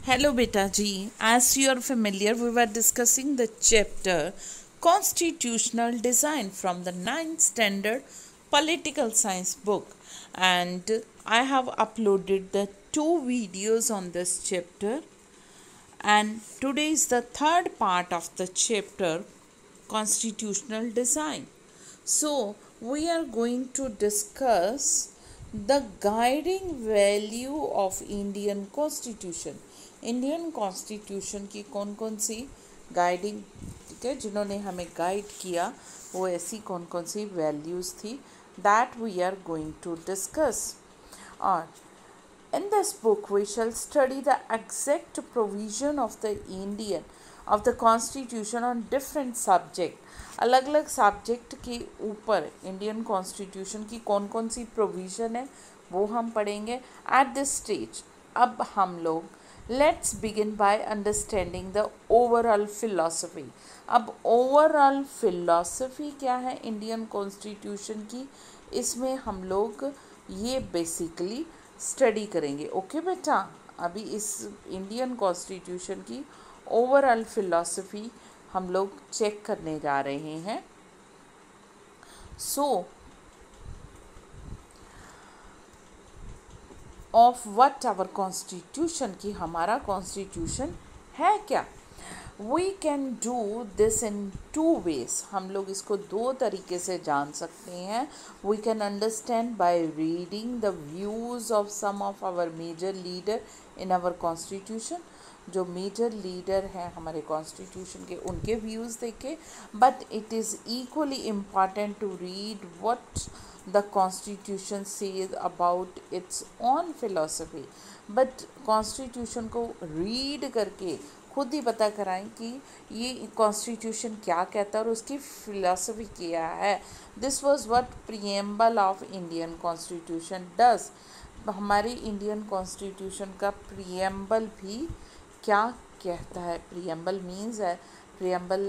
Hello, Beta Ji. As you are familiar, we were discussing the chapter Constitutional Design from the 9th Standard Political Science book, and I have uploaded the two videos on this chapter. And today is the third part of the chapter Constitutional Design. So, we are going to discuss the guiding value of Indian Constitution. Indian constitution की कौन कौन सी guiding, ठीक है, जिन्होंने हमें guide किया वो ऐसी कौन कौन सी वैल्यूज़ थी, that we are going to discuss. और in this book we shall study the exact provision of the constitution on different subject. अलग अलग सब्जेक्ट के ऊपर इंडियन कॉन्स्टिट्यूशन की कौन कौन सी प्रोविज़न है वो हम पढ़ेंगे एट दिस स्टेज. अब हम लोग let's begin by understanding the overall philosophy. अब ओवरऑल फिलॉसफी क्या है इंडियन कॉन्स्टिट्यूशन की, इसमें हम लोग ये बेसिकली स्टडी करेंगे. ओके बेटा, अभी इस इंडियन कॉन्स्टिट्यूशन की ओवरऑल फिलॉसफी हम लोग चेक करने जा रहे हैं. So of what our constitution, की हमारा कॉन्स्टिट्यूशन है क्या. We can do this in two ways. हम लोग इसको दो तरीके से जान सकते हैं. We can understand by reading the views of some of our major leader in our constitution. जो मेजर लीडर हैं हमारे कॉन्स्टिट्यूशन के, उनके व्यूज़ देखे. But it is equally important to read what the constitution says about its own philosophy. But constitution को read करके खुद ही पता कराएं कि ये कॉन्स्टिट्यूशन क्या कहता है और उसकी फिलॉसफी क्या है. This was what preamble of Indian constitution does. हमारी इंडियन कॉन्स्टिट्यूशन का प्रीएम्बल भी क्या कहता है. प्रीएम्बल मीन्स है, preamble,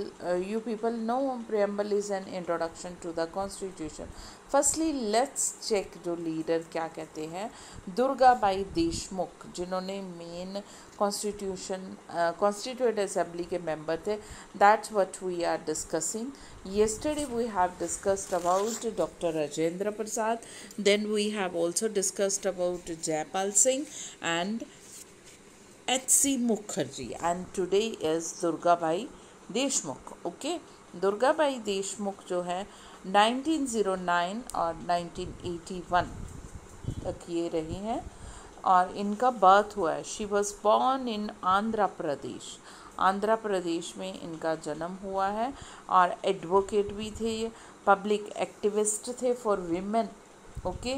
you people know preamble is an introduction to the constitution. Firstly let's check जो लीडर क्या कहते हैं. दुर्गा बाई देशमुख, जिन्होंने मेन कॉन्स्टिट्यूएंट असेंबली के मेंबर थे, that's what we are discussing. yesterday we have discussed about Dr. Rajendra Prasad, then we have also discussed about Jaipal Singh and H.C. Mukherjee, and today is Durgabai Deshmukh. Okay, Durgabai Deshmukh जो है 1909 और 1981 तक ये रही हैं और इनका बर्थ हुआ है. She was born in Andhra Pradesh. Andhra Pradesh में इनका जन्म हुआ है और एडवोकेट भी थे, ये पब्लिक एक्टिविस्ट थे for women. Okay,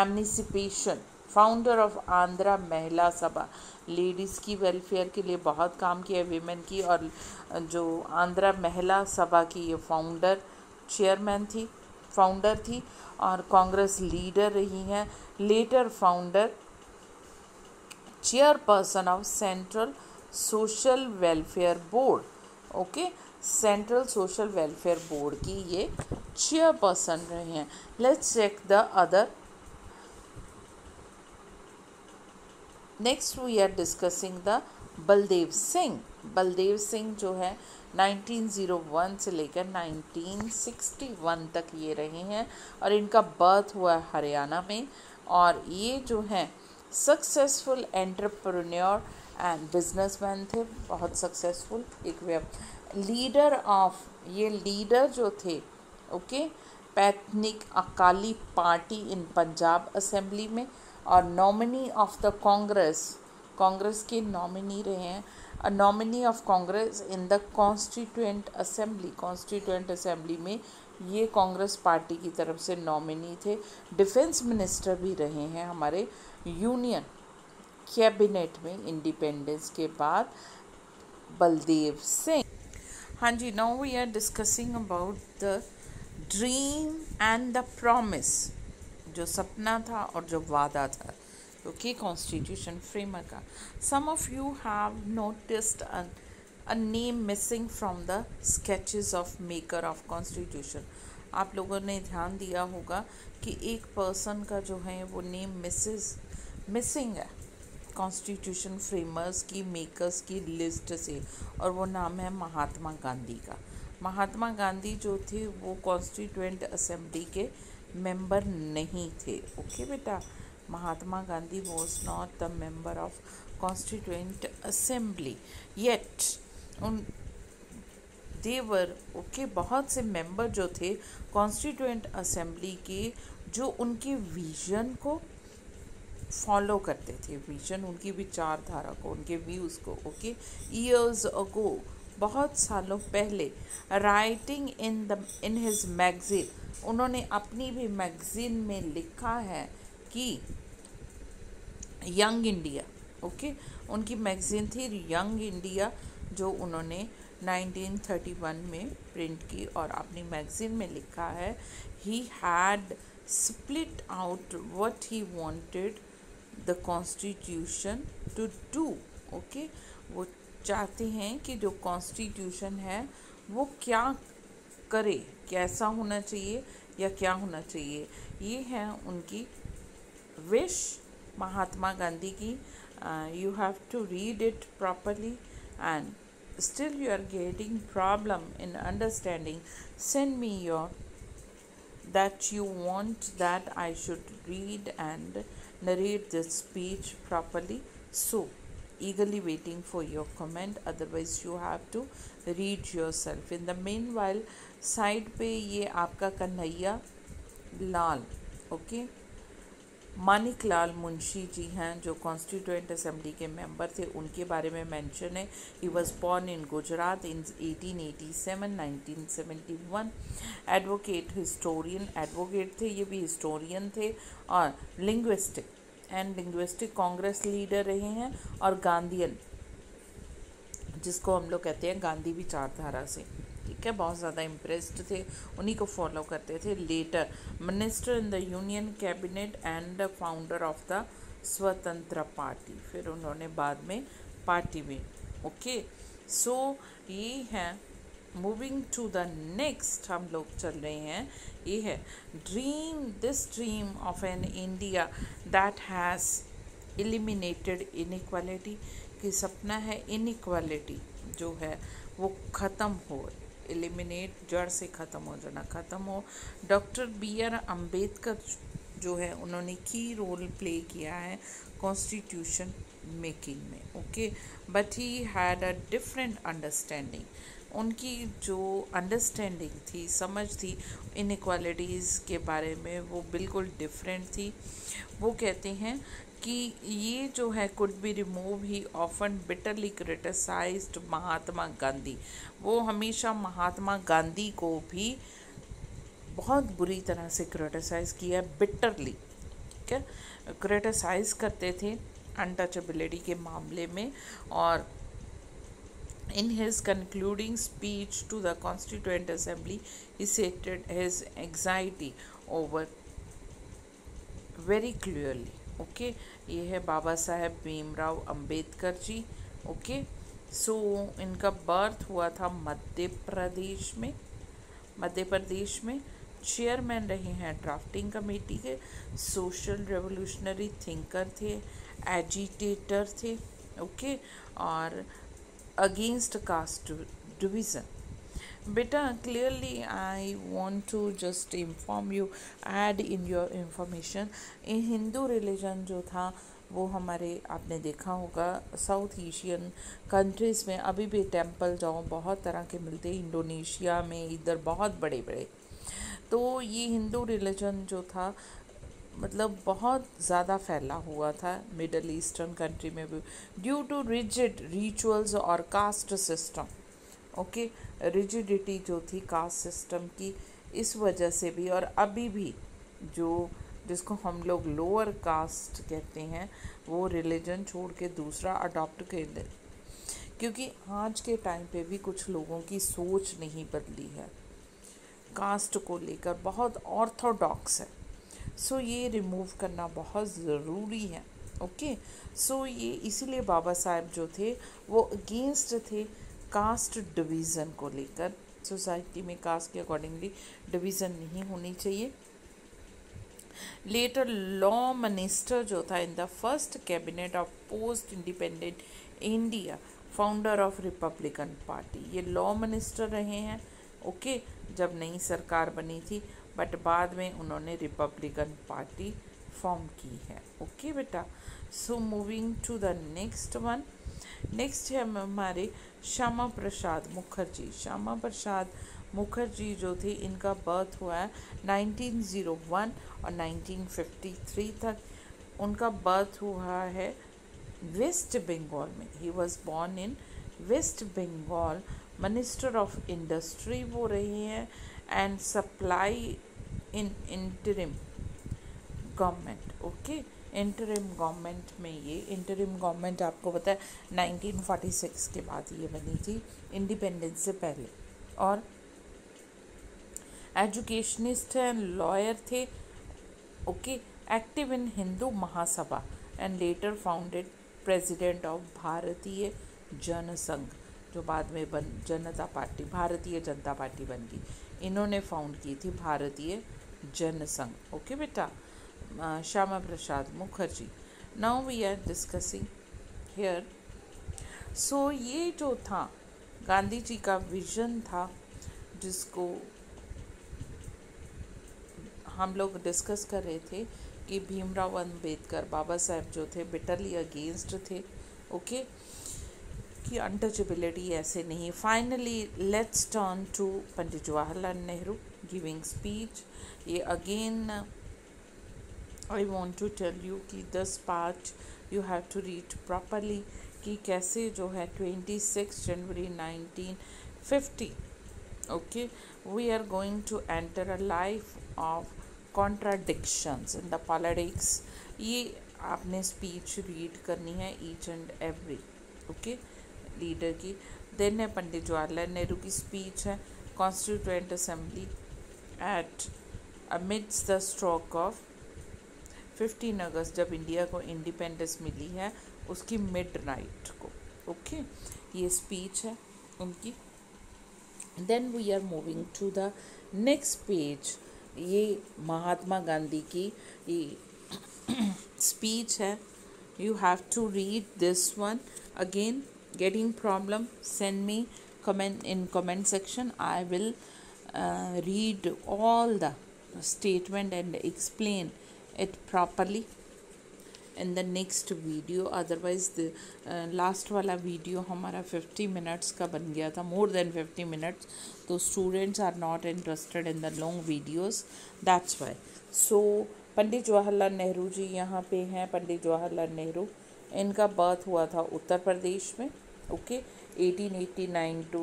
emancipation, founder of Andhra Mahila Sabha, ladies की वेलफेयर के लिए बहुत काम किया वीमेन की. और जो आंध्रा महिला सभा की ये फाउंडर थी और कांग्रेस लीडर रही हैं. Later founder, chairperson of central social welfare board. Okay, central social welfare board की ये चेयरपर्सन रहे हैं. Let's check the other. Next we are discussing the Baldev Singh. Baldev Singh जो है 1901 से लेकर 1961 तक ये रहे हैं और इनका बर्थ हुआ है हरियाणा में. और ये जो हैं सक्सेसफुल एंटरप्रेन्योर एंड बिजनेसमैन थे, बहुत सक्सेसफुल एक लीडर ऑफ, ये लीडर जो थे, okay, Panthic Akali party in Punjab assembly में, और नॉमिनी ऑफ द कांग्रेस के नॉमिनी रहे हैं. Nominee of Congress in the constituent assembly में ये कांग्रेस पार्टी की तरफ से नॉमिनी थे. डिफेंस मिनिस्टर भी रहे हैं हमारे यूनियन कैबिनेट में इंडिपेंडेंस के बाद, बलदेव सिंह. हाँ जी, now we are discussing about the dream and the promise, जो सपना था और जो वादा था. ओके, कॉन्स्टिट्यूशन फ्रेमर का. Some of you have noticed a name missing from the sketches of maker of constitution. आप लोगों ने ध्यान दिया होगा कि एक पर्सन का जो है वो नेम मिसिंग है कॉन्स्टिट्यूशन फ्रेमर्स की मेकर्स की लिस्ट से, और वो नाम है महात्मा गांधी का। महात्मा गांधी जो थे वो कॉन्स्टिट्यूएंट असेंबली के मेंबर नहीं थे। ओके बेटा, Mahatma Gandhi was not the member of constituent assembly yet. उन देवर ओके बहुत से मेंबर जो थे कॉन्स्टिट्यूएंट असेंबली के, जो उनके विजन को फॉलो करते थे, विजन उनकी विचारधारा को, उनके व्यूज़ को। ओके, ईयर्स अगो, बहुत सालों पहले, राइटिंग इन हिज मैगजीन, उन्होंने अपनी भी मैगजीन में लिखा है कि यंग इंडिया, ओके, उनकी मैगजीन थी यंग इंडिया, जो उन्होंने 1931 में प्रिंट की, और अपनी मैगजीन में लिखा है he had split out what he wanted the constitution to do. Okay, वो चाहते हैं कि जो कॉन्स्टिट्यूशन है वो क्या करे, कैसा होना चाहिए या क्या होना चाहिए, ये है उनकी विश महात्मा गांधी की। You have to read it properly and still you are getting problem in understanding, send me your that you want that I should read and narrate this speech properly. So eagerly waiting for your comment, otherwise you have to read yourself. In the meanwhile side पे ये आपका Kanhaiya Lal, okay, Manik लाल मुंशी जी हैं, जो constituent assembly के member थे, उनके बारे में मेंशन है। ही was born in Gujarat in 1887 1971। Advocate, historian, advocate थे, ये भी हिस्टोरियन थे, और लिंग्विस्टिक कांग्रेस लीडर रहे हैं, और गांधीयन, जिसको हम लोग कहते हैं गांधी विचारधारा से, ठीक है, बहुत ज़्यादा इम्प्रेस्ड थे, उन्हीं को फॉलो करते थे। Later minister in the union cabinet and founder of the Swatantra party, फिर उन्होंने बाद में पार्टी में। ओके, सो ये है। मूविंग टू द नेक्स्ट हम लोग चल रहे हैं, ये है this dream of an India that has eliminated inequality, कि सपना है इनइक्वालिटी जो है वो ख़त्म हो, एलिमिनेट, जड़ से ख़त्म हो जाना, ख़त्म हो। Doctor B.R. अम्बेडकर जो है उन्होंने की रोल प्ले किया है कॉन्स्टिट्यूशन मेकिंग में। Okay, but he had a different understanding, उनकी जो अंडरस्टैंडिंग थी, समझ थी इनइक्वालिटीज़ के बारे में, वो बिल्कुल डिफरेंट थी। वो कहते हैं कि ये जो है could be remove, he often bitterly criticised Mahatma Gandhi, वो हमेशा महात्मा गांधी को भी बहुत बुरी तरह से क्रिटिसाइज़ किया, बिटरली, ठीक है, क्रिटिसाइज़ करते थे अनटचेबिलिटी के मामले में। और in his concluding speech to the Constituent Assembly, he stated his anxiety over very clearly. Okay, ये है बाबा साहेब भीमराव अंबेडकर जी। ओके, सो इनका बर्थ हुआ था मध्य प्रदेश में। चेयरमैन रहे हैं ड्राफ्टिंग कमेटी के, सोशल रेवोल्यूशनरी थिंकर थे, एजिटेटर थे। ओके, और अगेंस्ट कास्ट डिवीज़न। बेटा clearly I want to just inform you, add in your information, Hindu religion जो था वो हमारे, आपने देखा होगा साउथ एशियन कंट्रीज़ में अभी भी टेम्पल जाओ बहुत तरह के मिलते हैं, इंडोनेशिया में इधर बहुत बड़े बड़े। तो ये हिंदू रिलीजन जो था मतलब बहुत ज़्यादा फैला हुआ था मिडल ईस्टर्न कंट्री में भी, ड्यू टू रिजिड रिचुअल्स और कास्ट सिस्टम। ओके, रिजिडिटी जो थी कास्ट सिस्टम की, इस वजह से भी, और अभी भी जो जिसको हम लोग लोअर कास्ट कहते हैं वो रिलीजन छोड़ के दूसरा अडॉप्ट कर ले, क्योंकि आज के टाइम पे भी कुछ लोगों की सोच नहीं बदली है, कास्ट को लेकर बहुत ऑर्थोडॉक्स है। सो ये रिमूव करना बहुत ज़रूरी है। ओके, सो ये इसीलिए बाबा साहब जो थे वो अगेंस्ट थे कास्ट डिवीज़न को लेकर, सोसाइटी में कास्ट के अकॉर्डिंगली डिवीज़न नहीं होनी चाहिए। लेटर लॉ मिनिस्टर जो था in the first cabinet of post independent India, founder of Republican party. ये लॉ मिनिस्टर रहे हैं, ओके, जब नई सरकार बनी थी, बट बाद में उन्होंने रिपब्लिकन पार्टी फॉर्म की है। ओके बेटा, so moving to the next one. Next है हमारे श्यामा प्रसाद मुखर्जी। श्यामा प्रसाद मुखर्जी जो थे, इनका बर्थ हुआ है 1901 और 1953 तक। उनका बर्थ हुआ है वेस्ट बंगाल में। He was born in West Bengal. Minister of industry वो रहे हैं and supply in interim government. Okay, interim government में, ये इंटरिम गवर्नमेंट आपको पता है 1946 के बाद ये बनी थी, इंडिपेंडेंस से पहले। और एजुकेशनिस्ट एंड लॉयर थे। Okay, active in Hindu Mahasabha and later founded president of भारतीय जनसंघ, जो बाद में जनता पार्टी, भारतीय जनता पार्टी बन गई। इन्होंने फाउंड की थी भारतीय जनसंघ। ओके बेटा, Shyama Prasad Mukherjee. Now we are discussing here. So ये जो था गांधी जी का विजन था, जिसको हम लोग डिस्कस कर रहे थे कि भीमराव अंबेडकर, बाबा साहब जो थे, बिटरली अगेंस्ट थे। ओके, कि अनटचेबिलिटी ऐसे नहीं। Finally let's turn to Pandit Jawaharlal Nehru giving speech. ये again I want to tell you कि this part you have to read properly, कि कैसे जो है 26 जनवरी 1950, okay, we are going to enter a life of contradictions in the politics. ये आपने speech read करनी है each and every, okay, leader की। देन है पंडित जवाहरलाल नेहरू की स्पीच है constituent assembly at amidst the stroke of 15 अगस्त, जब इंडिया को इंडिपेंडेंस मिली है, उसकी मिड नाइट को। ओके, ये स्पीच है उनकी। Then we are moving to the next page. ये महात्मा गांधी की ये स्पीच है। You have to read this one again. Getting problem, send me comment section. I will read all the statement and explain it properly in the next video. Otherwise the last वाला video हमारा 50 minutes का बन गया था, more than 50 minutes, तो students are not interested in the long videos, that's why. So पंडित जवाहरलाल नेहरू जी यहाँ पे हैं। पंडित जवाहरलाल नेहरू, इनका बर्थ हुआ था उत्तर प्रदेश में। ओके, 1889 टू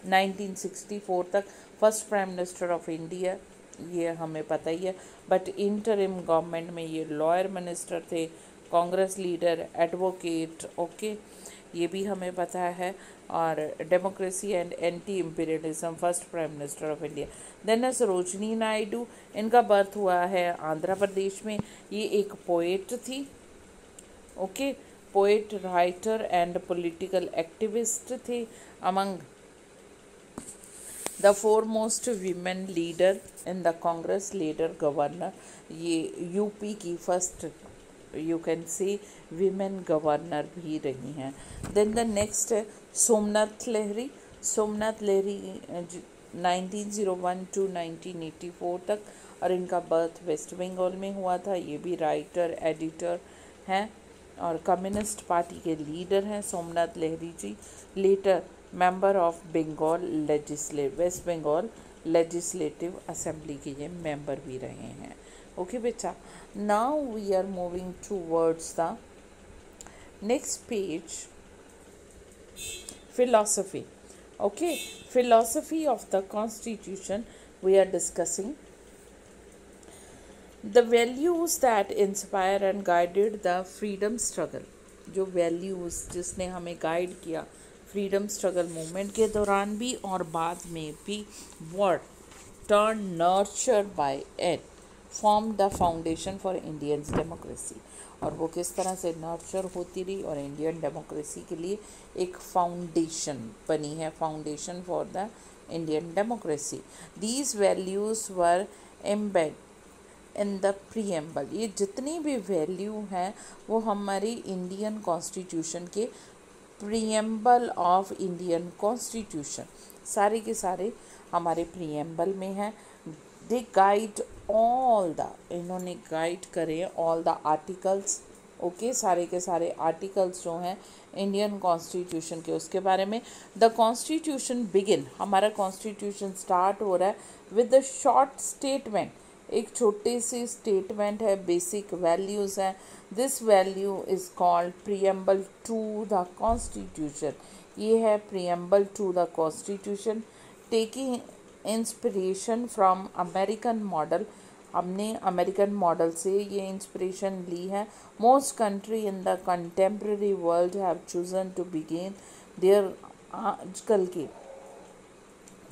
1964 तक first prime minister of India, ये हमें पता ही है। बट इंटरिम गवर्नमेंट में ये लॉयर मिनिस्टर थे, कांग्रेस लीडर, एडवोकेट, ओके, ये भी हमें पता है। और democracy and anti imperialism, first prime minister of India. Then Sarojini Naidu, इनका बर्थ हुआ है आंध्र प्रदेश में। ये एक पोएट थी, okay, poet, writer and political activist थे। Among the foremost women leader in the Congress, leader, governor, ये यूपी की first you can say women governor भी रही हैं। देन द नेक्स्ट है सोमनाथ लहरी। सोमनाथ लहरी 1901 टू 1984 तक, और इनका बर्थ वेस्ट बंगाल में हुआ था। ये भी राइटर, एडिटर हैं और कम्युनिस्ट पार्टी के लीडर हैं Somnath Lahiri ji. Later member of Bengal West Bengal legislative assembly के ये मेंबर भी रहे हैं। ओके बेटा, now we are moving towards the next page, philosophy. Okay, philosophy of the constitution we are discussing. The values that inspire and guided the freedom struggle, जो values जिसने हमें guide किया freedom struggle movement के दौरान भी और बाद में भी, what turned nurtured by it formed the foundation for Indian democracy. और वो किस तरह से नर्चर होती रही और इंडियन डेमोक्रेसी के लिए एक फाउंडेशन बनी है, foundation for the Indian democracy. These values were embed in the preamble, ये जितनी भी वैल्यू हैं वो हमारी इंडियन कॉन्स्टिट्यूशन के प्रीएम्बल ऑफ इंडियन कॉन्स्टिट्यूशन सारे के सारे हमारे प्रीएम्बल में हैं। दे गाइड ऑल द, इन्होंने गाइड करे ऑल द आर्टिकल्स, ओके, सारे के सारे आर्टिकल्स जो हैं इंडियन कॉन्स्टिट्यूशन के उसके बारे में। द कॉन्स्टिट्यूशन बिगिन, हमारा कॉन्स्टिट्यूशन स्टार्ट हो रहा है विद द शॉर्ट स्टेटमेंट, एक छोटे सी स्टेटमेंट है, बेसिक वैल्यूज़ हैं। This value is called preamble to the constitution, ये है preamble to the constitution. Taking inspiration from American model, हमने अमेरिकन मॉडल से ये इंस्पिरेशन ली है। Most country in the contemporary world have chosen to begin there, आजकल के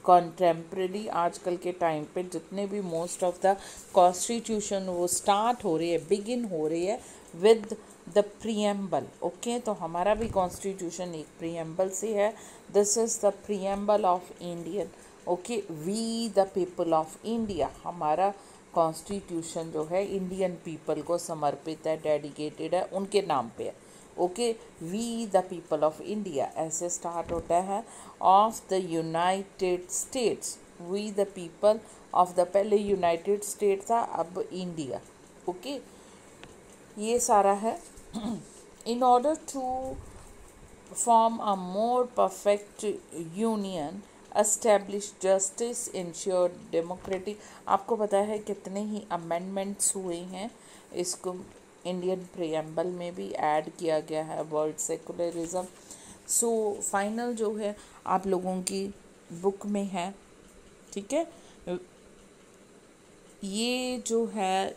contemporary, आजकल के टाइम पे जितने भी मोस्ट ऑफ द कॉन्स्टिट्यूशन वो स्टार्ट हो रही है, बिगिन हो रही है विद द प्रीएम्बल, ओके। तो हमारा भी कॉन्स्टिट्यूशन एक प्रीएम्बल से है। This is the preamble of Indian, okay, we the people of India, हमारा कॉन्स्टिट्यूशन जो है इंडियन पीपल को समर्पित है, डेडिकेटेड है, उनके नाम पे है, okay. We the people of India ऐसे स्टार्ट होता है। Of the United States, we the people of the, पहले यूनाइटेड स्टेट था, अब इंडिया, ओके, ये सारा है। In order to form a more perfect union, establish justice, insure democratic, आपको पता है कितने ही अमेंडमेंट्स हुए हैं, इसको इंडियन प्रीएम्बल में भी ऐड किया गया है, वर्ड सेकुलरिज्म। सो फाइनल जो है आप लोगों की बुक में है, ठीक है। ये जो है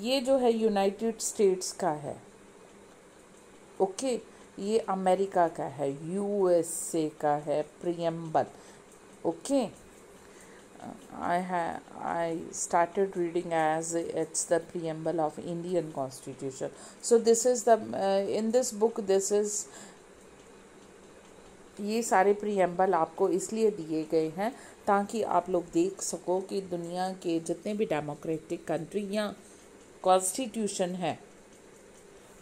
ये जो है यूनाइटेड स्टेट्स का है, ओके, ये अमेरिका का है, यूएसए का है preamble, okay. I started reading as it's the preamble of Indian Constitution. So this is the in this book this is, ये सारे प्रीएम्बल आपको इसलिए दिए गए हैं ताकि आप लोग देख सको कि दुनिया के जितने भी डेमोक्रेटिक कंट्री या कॉन्स्टिट्यूशन है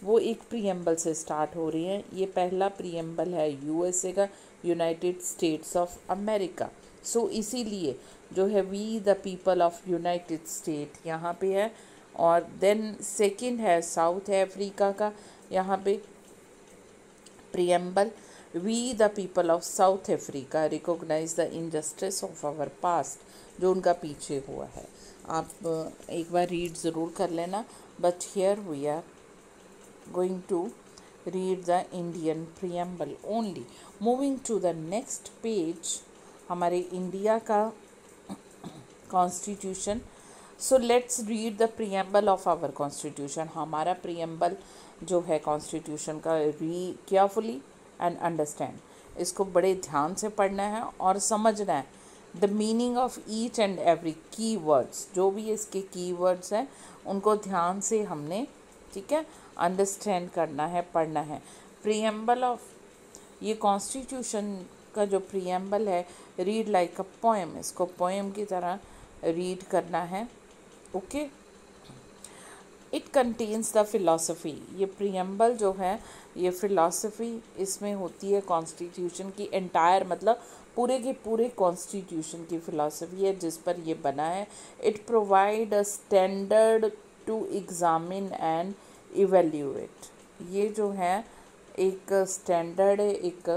वो एक प्रीएम्बल से स्टार्ट हो रही है। ये पहला प्रीएम्बल है यूएसए का, United States of America. So इसीलिए जो है we the people of United State यहाँ पे है, और देन सेकंड है साउथ अफ्रीका का, यहाँ पे preamble, we the people of South Africa recognise the injustice of our past, जो उनका पीछे हुआ है। आप एक बार रीड ज़रूर कर लेना, but here we are going to read the Indian preamble only. Moving to the next page, हमारे इंडिया का constitution. So let's read the preamble of our constitution. हमारा प्रीएम्बल जो है कॉन्स्टिट्यूशन का, री केयरफुली एंड अंडरस्टैंड, इसको बड़े ध्यान से पढ़ना है और समझना है। The meaning of each and every की वर्ड्स, जो भी इसके की वर्ड्स हैं उनको ध्यान से हमने, ठीक है, अंडरस्टैंड करना है, पढ़ना है। प्रीएम्बल ऑफ, ये कॉन्स्टिट्यूशन का जो प्रीएम्बल है, रीड लाइक अ पोएम, इसको पोएम की तरह रीड करना है, okay. It contains the philosophy, ये प्रीएम्बल जो है ये फिलॉसफी इसमें होती है कॉन्स्टिट्यूशन की, एंटायर मतलब पूरे के पूरे कॉन्स्टिट्यूशन की फिलॉसफी है जिस पर ये बना है। It provide a standard to examine and evaluate, ये जो है एक स्टैंडर्ड है, एक,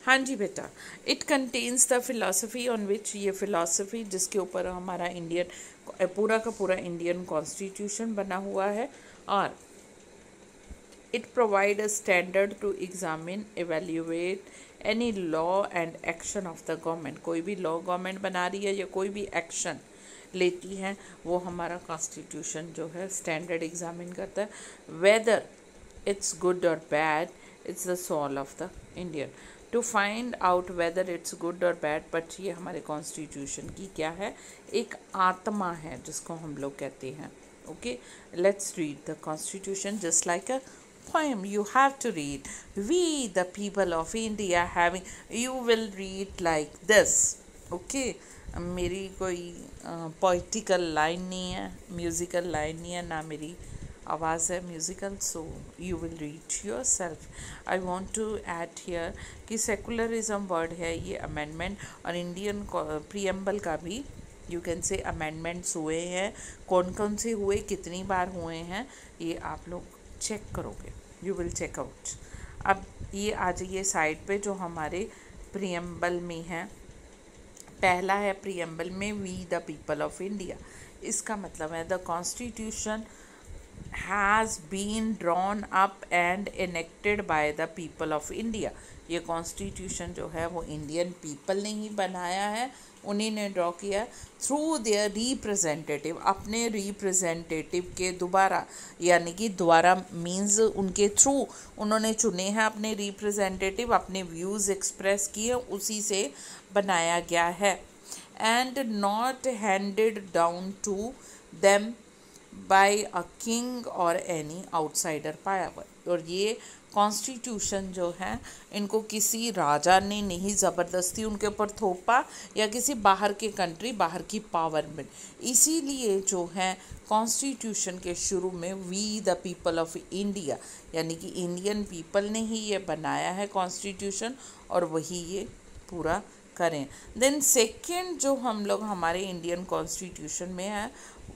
हाँ जी बेटा, it contains the philosophy on which, ये फिलॉसफी जिसके ऊपर हमारा इंडियन पूरा का पूरा इंडियन कॉन्स्टिट्यूशन बना हुआ है। और it provide a standard to examine evaluate any law and action of the government, कोई भी लॉ गवर्नमेंट बना रही है या कोई भी एक्शन लेती है वो हमारा कॉन्स्टिट्यूशन जो है स्टैंडर्ड एग्जामिन करता है। Whether it's good or bad, it's the soul of the Indian to find out whether it's good or bad. But ये हमारे कॉन्स्टिट्यूशन की क्या है, एक आत्मा है जिसको हम लोग कहते हैं, okay. Let's read the constitution just like a poem. You have to read, we the people of India having, you will read like this, okay. मेरी कोई पोइटिकल लाइन नहीं है, म्यूज़िकल लाइन नहीं है, ना मेरी आवाज़ है musical, so you will read yourself. I want to add here कि सेकुलरिज्म वर्ड है ये अमेंडमेंट, और इंडियन प्रीएम्बल का भी यू कैन से अमेंडमेंट्स हुए हैं. कौन कौन से हुए, कितनी बार हुए हैं, ये आप लोग चेक करोगे, यू विल चेक आउट. अब ये आ जाइए साइड पे जो हमारे प्रीएम्बल में है. पहला है प्रीएम्बल में we the people of India. इसका मतलब है the constitution has been drawn up and enacted by the people of India. ये कॉन्स्टिट्यूशन जो है वो इंडियन पीपल ने ही बनाया है, उन्हीं ने ड्रॉ किया थ्रू देयर रिप्रेजेंटेटिव, अपने रिप्रेजेंटेटिव के द्वारा, यानी कि द्वारा मीन्स उनके थ्रू उन्होंने चुने हैं अपने रिप्रेजेंटेटिव, अपने व्यूज़ एक्सप्रेस किए, उसी से बनाया गया है. And not handed down to them by a king or any outsider power. और ये कॉन्स्टिट्यूशन जो है इनको किसी राजा ने नहीं ज़बरदस्ती उनके ऊपर थोपा या किसी बाहर के कंट्री, बाहर की पावर में. इसीलिए जो है कॉन्स्टिट्यूशन के शुरू में we the people of India, यानी कि इंडियन पीपल ने ही ये बनाया है कॉन्स्टिट्यूशन, और वही ये पूरा करें. देन सेकेंड जो हम लोग हमारे इंडियन कॉन्स्टिट्यूशन में है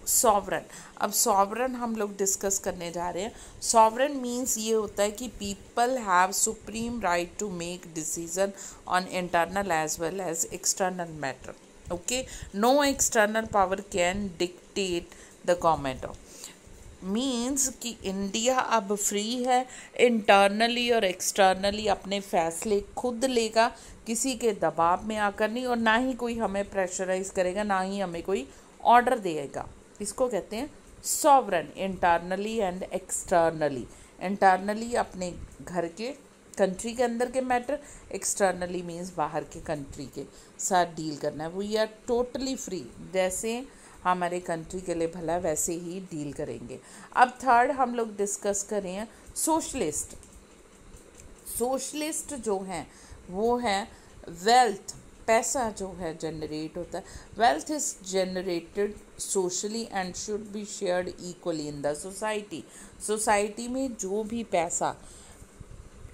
सॉवरन. अब सॉवरन हम लोग डिस्कस करने जा रहे हैं. सॉवरन मीन्स ये होता है कि people have supreme right to make decision on internal as well as external matter. Okay, no external power can dictate the government of. Means कि इंडिया अब फ्री है, इंटरनली और एक्सटर्नली अपने फैसले खुद लेगा, किसी के दबाव में आकर नहीं, और ना ही कोई हमें प्रेशराइज करेगा, ना ही हमें कोई ऑर्डर देगा. इसको कहते हैं sovereign. Internally and externally. Internally अपने घर के कंट्री के अंदर के मैटर, एक्सटर्नली मीन्स बाहर के कंट्री के साथ डील करना है. वी आर टोटली फ्री, जैसे हमारे कंट्री के लिए भला वैसे ही डील करेंगे. अब थर्ड हम लोग डिस्कस करें सोशलिस्ट. सोशलिस्ट जो हैं वो है वेल्थ, पैसा जो है जनरेट होता है. Wealth is generated socially and should be shared equally in the society. Society में जो भी पैसा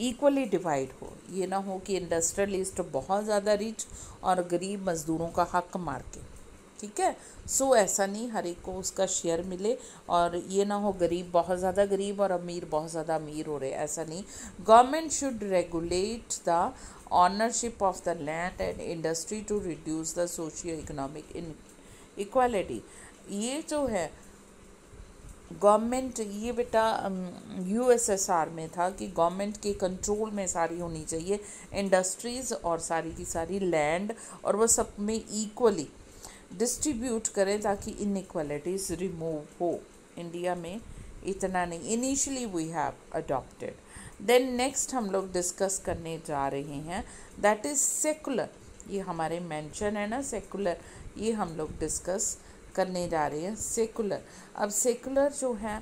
इक्वली डिवाइड हो, ये ना हो कि इंडस्ट्रियलिस्ट बहुत ज़्यादा रिच और गरीब मज़दूरों का हक मार के, ठीक है. सो ऐसा नहीं, हर एक को उसका शेयर मिले, और ये ना हो गरीब बहुत ज़्यादा गरीब और अमीर बहुत ज़्यादा अमीर हो रहे, ऐसा नहीं. Government should regulate the ownership of the land and industry to reduce the socio economic equality. ये जो है गवर्नमेंट, ये बेटा यूएसएसआर में था कि गवर्नमेंट के कंट्रोल में सारी होनी चाहिए इंडस्ट्रीज़ और सारी की सारी लैंड, और वो सब में इक्वली डिस्ट्रीब्यूट करें ताकि इनइक्वालिटीज़ रिमूव हो. इंडिया में इतना नहीं, initially we have adopted. Then next हम लोग डिस्कस करने जा रहे हैं दैट इज़ सेकुलर. ये हमारे मेंशन है ना सेकुलर, ये हम लोग डिस्कस करने जा रहे हैं सेकुलर. अब सेकुलर जो है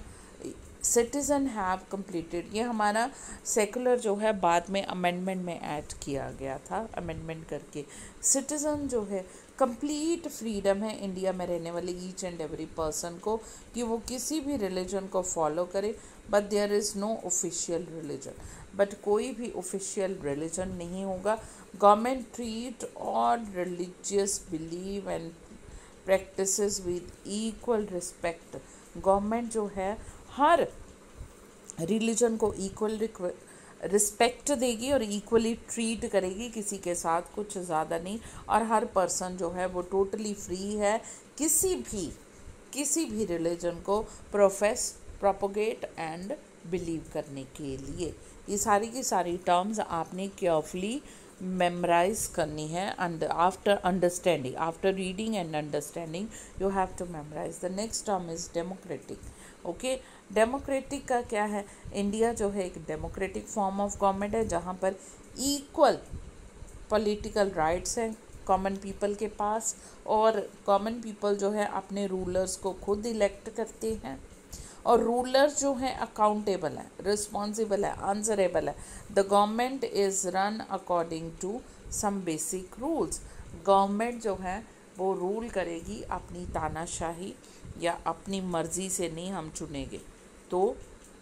सिटीज़न हैव कंप्लीटेड, ये हमारा सेकुलर जो है बाद में अमेंडमेंट में ऐड किया गया था, अमेंडमेंट करके. सिटीज़न जो है कंप्लीट फ्रीडम है इंडिया में रहने वाले ईच एंड एवरी पर्सन को कि वो किसी भी रिलीजन को फॉलो करे, but there is no official religion. But कोई भी ऑफिशियल रिलीजन नहीं होगा. Government treat all religious believe and practices with equal respect. Government जो है हर रिलीजन को इक्वल रिस्पेक्ट देगी और इक्वली ट्रीट करेगी, किसी के साथ कुछ ज़्यादा नहीं. और हर पर्सन जो है वो टोटली फ्री है किसी भी रिलीजन को प्रोफेस, प्रोपोगेट एंड बिलीव करने के लिए. ये सारी की सारी टर्म्स आपने केयरफुली मेमोराइज करनी है. And after understanding, after reading and understanding you have to memorise. The next term is democratic. Okay, democratic का क्या है? इंडिया जो है एक डेमोक्रेटिक फॉर्म ऑफ गवर्नमेंट है जहाँ पर इक्वल पॉलिटिकल राइट्स हैं कॉमन पीपल के पास, और कॉमन पीपल जो है अपने रूलर्स को खुद इलेक्ट करते हैं, और रूलर जो है अकाउंटेबल है, रिस्पॉन्सिबल है, आंसरेबल है. The government is run according to some basic rules. Government जो है वो रूल करेगी अपनी तानाशाही या अपनी मर्जी से नहीं हम चुनेंगे, तो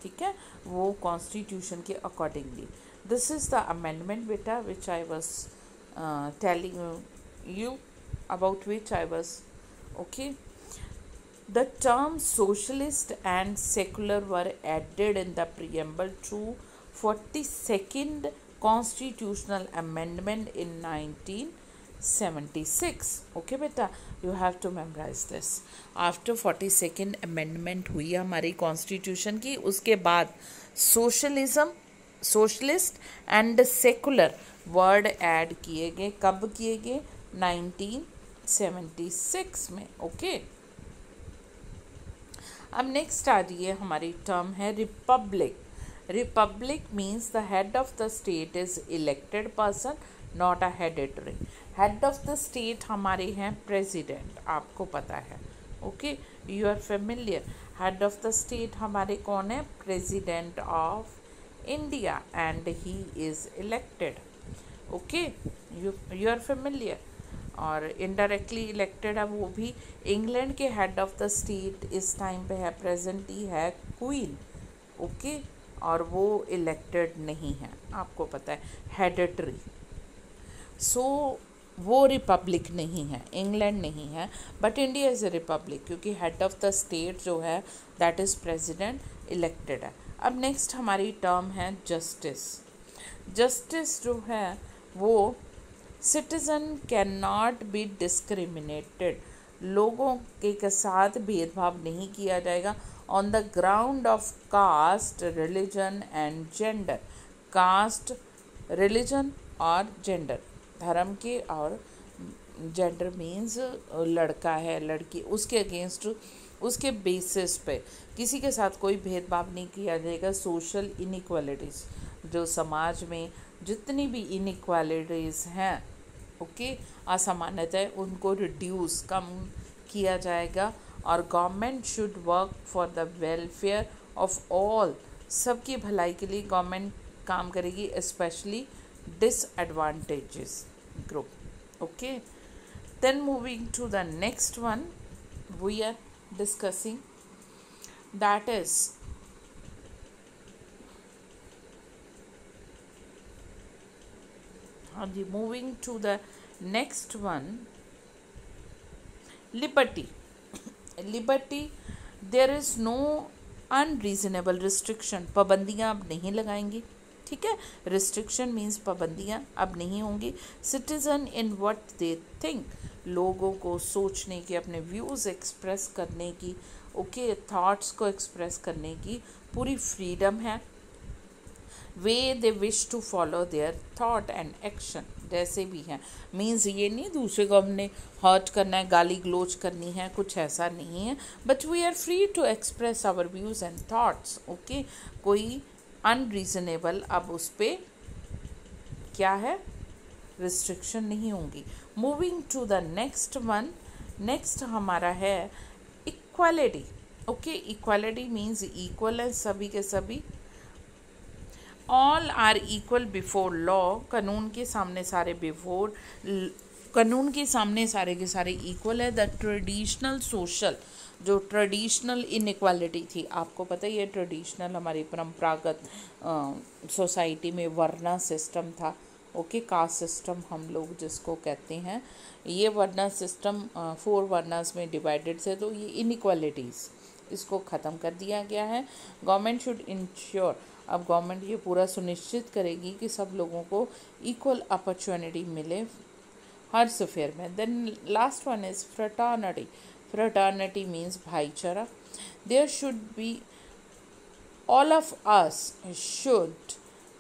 ठीक है, वो कॉन्स्टिट्यूशन के accordingly. This is the amendment बेटा which I was telling you about which I was okay. The terms socialist and secular were added in the preamble to 42nd constitutional amendment in 1976. Okay beta, you have to memorize this. After 42nd amendment हुई हमारी constitution की, उसके बाद socialism, socialist and secular word add किए गए। कब किए गए? 1976 में। ओके अब नेक्स्ट आ रही है हमारी टर्म है republic. Republic means the head of the state is elected person, not a hereditary. Head of the state हमारे हैं प्रेसिडेंट, आपको पता है। Okay, you are familiar. Head of the state हमारे कौन है? President of India and he is elected. Okay, you are familiar. और indirectly elected है वो भी। इंग्लैंड के हेड ऑफ द स्टेट इस टाइम पे है, प्रेजेंटली है क्वीन। ओके, और वो इलेक्टेड नहीं है, आपको पता है, हेडिटरी। सो वो रिपब्लिक नहीं है, इंग्लैंड नहीं है, but India is a Republic क्योंकि हेड ऑफ द स्टेट जो है दैट इज़ प्रेसिडेंट, इलेक्टेड है। अब नेक्स्ट हमारी टर्म है जस्टिस। जस्टिस जो है वो citizen can not be discriminated, लोगों के साथ भेदभाव नहीं किया जाएगा on the ground of caste, religion and gender. Caste, religion और जेंडर, धर्म के, और जेंडर मीन्स लड़का है लड़की, उसके अगेंस्ट, उसके बेसिस पे किसी के साथ कोई भेदभाव नहीं किया जाएगा। सोशल इनइक्वालिटीज़, जो समाज में जितनी भी इनइक्वालिटीज़ हैं, ओके, असमानताएं, उनको रिड्यूस, कम किया जाएगा। और government should work for the welfare of all, सबकी भलाई के लिए गवर्नमेंट काम करेगी, specially disadvantages group. Okay, then moving to the next one we are discussing, that is moving to the next one, liberty. Liberty, there is no unreasonable restriction, पाबंदियाँ अब नहीं लगाएंगी, ठीक है। रिस्ट्रिक्शन मीन्स पाबंदियाँ अब नहीं होंगी। Citizen in what they think, लोगों को सोचने की, अपने व्यूज़ एक्सप्रेस करने की, ओके, थॉट्स को एक्सप्रेस करने की पूरी फ्रीडम है। Way they wish to follow their thought and action, जैसे भी हैं, मीन्स ये नहीं दूसरे को हमने हर्ट करना है, गाली गलोच करनी है, कुछ ऐसा नहीं है, but we are free to express our views and thoughts. Okay, कोई अनरीजनेबल अब उस पर क्या है, रिस्ट्रिक्शन नहीं होंगी। Moving to the next one, next हमारा है equality. Okay, equality means equal है सभी के सभी। All are equal before law, कानून के सामने सारे बिफोर, कानून के सामने सारे के सारे इक्वल है। द ट्रेडिशनल सोशल, जो ट्रेडिशनल इनइक्वालिटी थी, आपको पता ही है, ट्रेडिशनल हमारी परंपरागत सोसाइटी में वर्ना सिस्टम था। ओके, कास्ट सिस्टम हम लोग जिसको कहते हैं, ये वर्ना सिस्टम 4 वर्नास में डिवाइडेड थे, तो ये इनइक्वालिटीज़, इसको ख़त्म कर दिया गया है। गवर्नमेंट शुड इंश्योर, अब गवर्नमेंट ये पूरा सुनिश्चित करेगी कि सब लोगों को इक्वल अपॉर्चुनिटी मिले हर स्फीयर में। Then last one is fraternity. Fraternity means भाईचारा। There should be, all of us should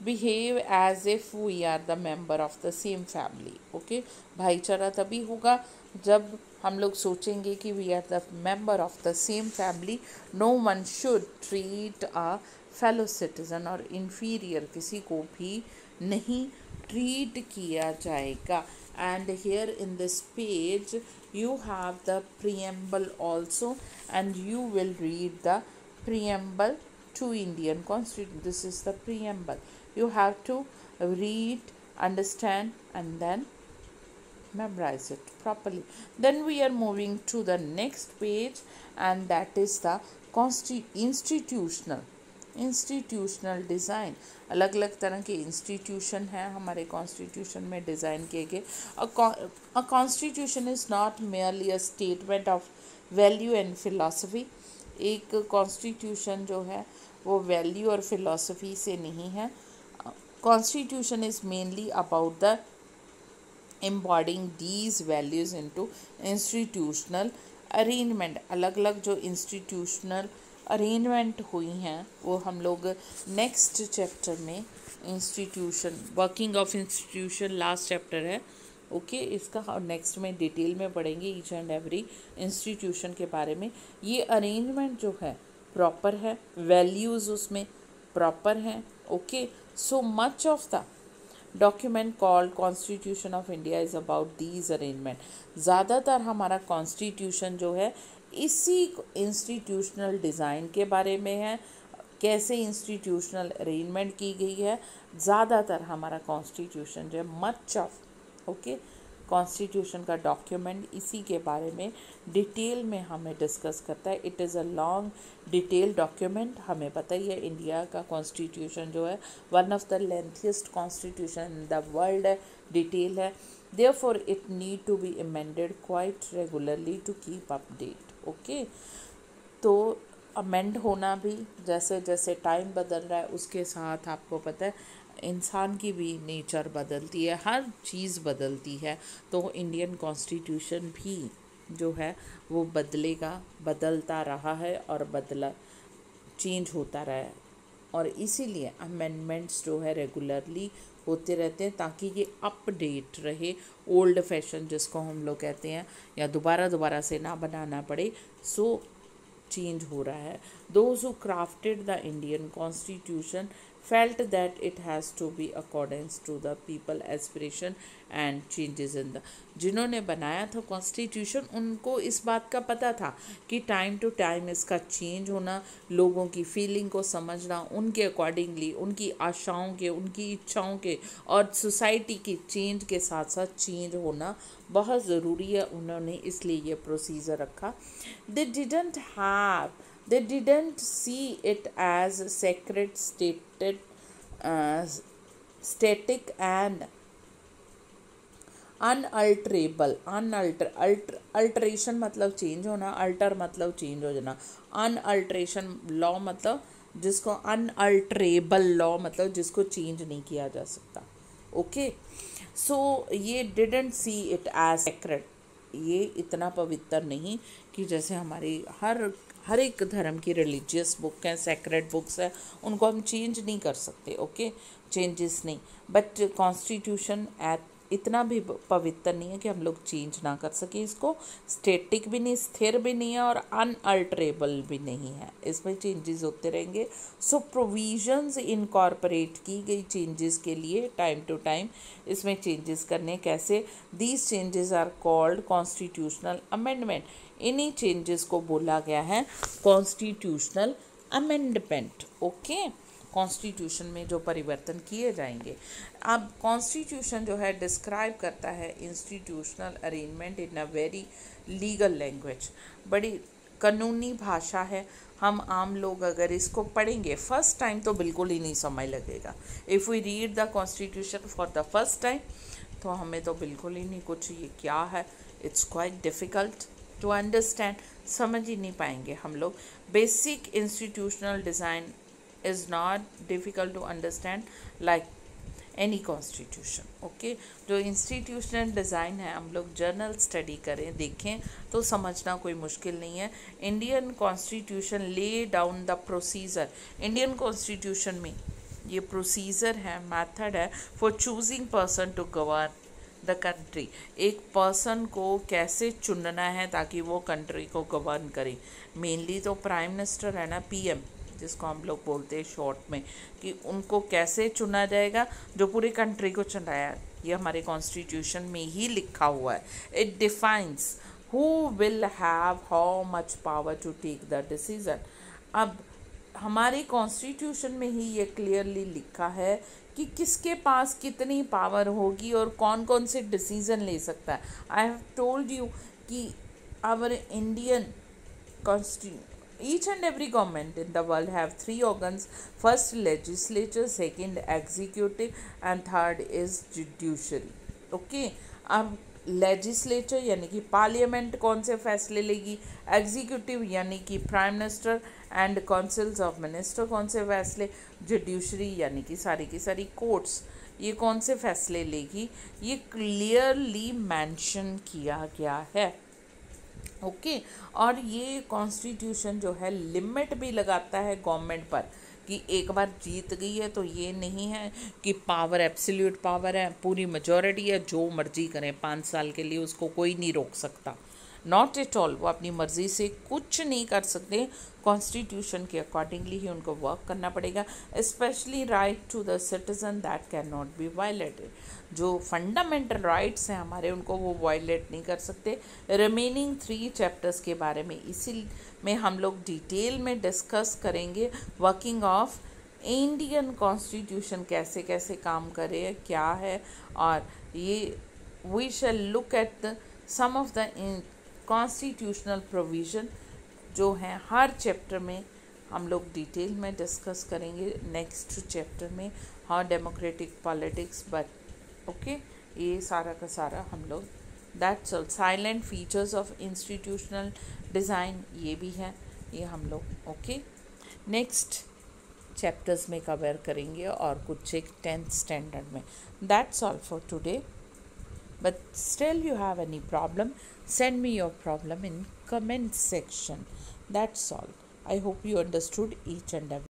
behave as if we are the member of the same family. Okay, भाईचारा तभी होगा जब हम लोग सोचेंगे कि we are the member of the same family. No one should treat a fellow citizen, और inferior किसी को भी नहीं ट्रीट किया जाएगा। And here in this page you have the preamble also, and you will read the preamble to Indian Constitution. This is the preamble. You have to read, understand, and then memorize it properly. Then we are moving to the next page, and that is the institutional design. अलग अलग तरह के institution हैं हमारे constitution में design किए गए. A constitution is not merely a statement of value and philosophy. एक कॉन्स्टिट्यूशन जो है वो वैल्यू और फिलॉसफी से नहीं है. Constitution is mainly about the embodying these values into institutional arrangement. अलग अलग जो institutional arrangement हुई हैं वो हम लोग नेक्स्ट चैप्टर में institution working of institution last chapter है. ओके इसका और नेक्स्ट में डिटेल में पढ़ेंगे ईच एंड एवरी इंस्टीट्यूशन के बारे में. ये अरेंजमेंट जो है प्रॉपर है, वैल्यूज़ उसमें प्रॉपर हैं. Okay so much of the document called constitution of India is about these arrangement. ज़्यादातर हमारा कॉन्स्टिट्यूशन जो है इसी इंस्टीट्यूशनल डिज़ाइन के बारे में है, कैसे इंस्टीट्यूशनल अरेंजमेंट की गई है. ज़्यादातर हमारा कॉन्स्टिट्यूशन जो है मच ऑफ कॉन्स्टिट्यूशन का डॉक्यूमेंट इसी के बारे में डिटेल में हमें डिस्कस करता है. It is a long detail document. हमें पता ही है इंडिया का कॉन्स्टिट्यूशन जो है one of the lengthiest constitution in the world है, डिटेल है. Therefore it need to be amended quite regularly to keep update. Okay तो अमेंड होना भी जैसे जैसे टाइम बदल रहा है उसके साथ आपको पता है इंसान की भी नेचर बदलती है, हर चीज़ बदलती है. तो इंडियन कॉन्स्टिट्यूशन भी जो है वो बदलेगा, बदलता रहा है और चेंज होता रहा है. और इसीलिए अमेंडमेंट्स जो है रेगुलरली होते रहते हैं ताकि ये अपडेट रहे, ओल्ड फैशन जिसको हम लोग कहते हैं, या दोबारा से ना बनाना पड़े. सो चेंज हो रहा है. Those who crafted the Indian Constitution felt that it has to be accordance to the people aspiration and changes in the. जिन्होंने बनाया था कॉन्स्टिट्यूशन उनको इस बात का पता था कि टाइम टू टाइम इसका चेंज होना, लोगों की फीलिंग को समझना, उनके अकॉर्डिंगली उनकी आशाओं के, उनकी इच्छाओं के और सोसाइटी की चेंज के साथ साथ चेंज होना बहुत ज़रूरी है. उन्होंने इसलिए ये प्रोसीजर रखा. They didn't see it as sacred, static and unalterable. Alteration मतलब चेंज होना, अल्टर मतलब चेंज हो जाना. अनअल्ट्रेशन लॉ मतलब जिसको, अनअल्टरेबल लॉ मतलब जिसको चेंज नहीं किया जा सकता. ओके सो ये didn't see it as sacred. ये इतना पवित्र नहीं कि जैसे हमारी हर एक धर्म की रिलीजियस बुक है, सेक्रेड बुक्स है, उनको हम चेंज नहीं कर सकते. ओके चेंजेस नहीं. बट कॉन्स्टिट्यूशन इतना भी पवित्र नहीं है कि हम लोग चेंज ना कर सकें. इसको स्टैटिक भी नहीं, स्थिर भी नहीं है और अनअल्टरेबल भी नहीं है. इसमें चेंजेस होते रहेंगे. सो प्रोविजंस इनकॉर्पोरेट की गई चेंजेस के लिए टाइम टू टाइम इसमें चेंजेस करने. कैसे? These changes are called constitutional amendment. इन्हीं चेंजेस को बोला गया है कॉन्स्टिट्यूशनल अमेंडमेंट. ओके कॉन्स्टिट्यूशन में जो परिवर्तन किए जाएंगे. अब कॉन्स्टिट्यूशन जो है डिस्क्राइब करता है institutional arrangement in a very legal language. बड़ी कानूनी भाषा है. हम आम लोग अगर इसको पढ़ेंगे फर्स्ट टाइम तो बिल्कुल ही नहीं समझ लगेगा. If we read the constitution for the first time तो हमें तो बिल्कुल ही नहीं कुछ ये क्या है, it's quite difficult to understand. समझ ही नहीं पाएंगे हम लोग. Basic institutional design is not difficult to understand like any constitution. Okay जो इंस्टीट्यूशनल डिज़ाइन है हम लोग जर्नल स्टडी करें, देखें तो समझना कोई मुश्किल नहीं है. Indian constitution lay down the procedure. Indian constitution में ये प्रोसीजर है, मेथड है for choosing person to govern the country. एक पर्सन को कैसे चुनना है ताकि वो कंट्री को गवर्न करे. मेनली तो प्राइम मिनिस्टर है ना, पीएम जिसको हम लोग बोलते हैं शॉर्ट में, कि उनको कैसे चुना जाएगा जो पूरी कंट्री को चुनाया. ये हमारे कॉन्स्टिट्यूशन में ही लिखा हुआ है. It defines who will have how much power to take the decision. अब हमारे कॉन्स्टिट्यूशन में ही ये क्लियरली लिखा है कि किसके पास कितनी पावर होगी और कौन कौन से डिसीजन ले सकता है. आई हैव टोल्ड यू कि our Indian each and every government in the world have three organs: first legislature, second executive, and third is judiciary. Okay. अब लेजिस्लेचर यानी कि पार्लियामेंट कौन से फैसले लेगी, एग्जीक्यूटिव यानी कि prime minister and councils of minister कौन से फैसले, जुडिशरी यानी कि सारी की सारी कोर्ट्स ये कौन से फैसले लेगी, ये क्लियरली मेंशन किया गया है. ओके. और ये कॉन्स्टिट्यूशन जो है लिमिट भी लगाता है गवर्नमेंट पर कि एक बार जीत गई है तो ये नहीं है कि पावर एब्सोल्यूट पावर है, पूरी मेजॉरिटी है, जो मर्जी करें 5 साल के लिए उसको कोई नहीं रोक सकता. Not at all. वो अपनी मर्जी से कुछ नहीं कर सकते. कॉन्स्टिट्यूशन के अकॉर्डिंगली ही उनको वर्क करना पड़ेगा. Specially right to the citizen that can not be violated. जो फंडामेंटल राइट्स हैं हमारे उनको वो वायलेट नहीं कर सकते. रिमेनिंग 3 चैप्टर्स के बारे में इसी में हम लोग डिटेल में डिस्कस करेंगे. वर्किंग ऑफ इंडियन कॉन्स्टिट्यूशन कैसे कैसे काम करे, क्या है, और ये we shall look at the some of the constitutional provision जो हैं हर चैप्टर में हम लोग डिटेल में डिस्कस करेंगे. नेक्स्ट चैप्टर में how democratic politics but okay ये सारा का सारा हम लोग that's all. Salient features of institutional design ये भी है, ये हम लोग ओके नेक्स्ट चैप्टर्स में कवर करेंगे और कुछ एक 10th स्टैंडर्ड में. That's all for today. But still you have any problem, send me your problem in comment section. That's all. I hope you understood each and every